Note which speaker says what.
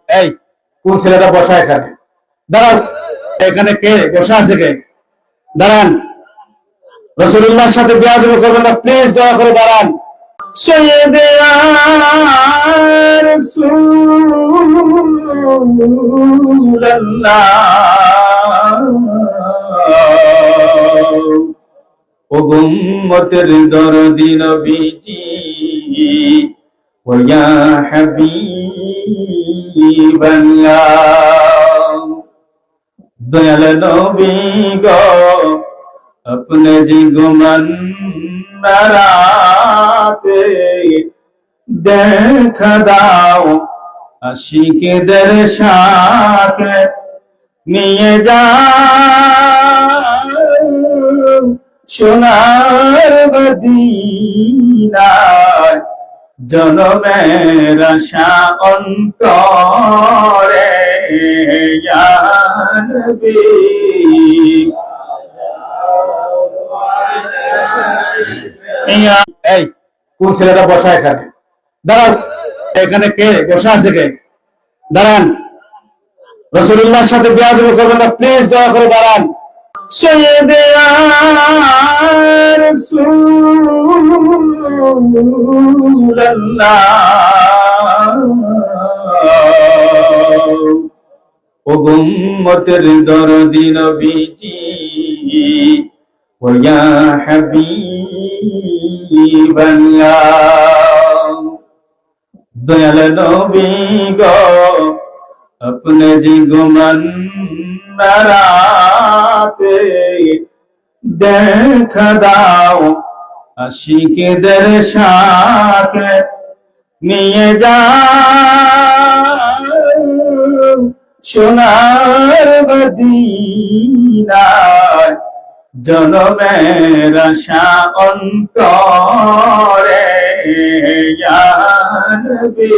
Speaker 1: এই কোন ছেলেটা বসা এখানে? দাঁড়ান, এখানে কে বসা আছে? কে? দাঁড়ান, রাসূলুল্লাহর সাথে বেয়াদবি করবেন না, প্লিজ দয়া করে দাঁড়ান। সাইয়্যিদে ইয়া রাসূলুল্লাহ, ও উম্মতের দরদি নবীজি, ও ইয়া হাবিবাল্লাহ, দয়াল নবী গো, अपने जिगमन राते দেখা দাও, আশিকদের সাথে নিয়ে যাও সোনার মদিনায়, জনমের আশা অন্তরে ইয়া নবী। এই কোন ছেলেটা বসা এখানে? দাঁড়ান, এখানে কে বসা আছে? কে? দাঁড়ান, রাসূলুল্লাহর সাথে বেয়াদবি করবেন না, প্লিজ দয়া করে দাঁড়ান। সাইয়্যিদে ইয়া রাসূলুল্লাহ, ও উম্মতের দরদি নবীজি, ও ইয়া হাবিবাল্লাহ, দয়াল নবী গো, अपने जिगमन রাতে দেখা দাও, আশিকদের সাথে নিয়ে যাও সোনার মদিনায়, জনমের আশা অন্তরে ইয়া নবী।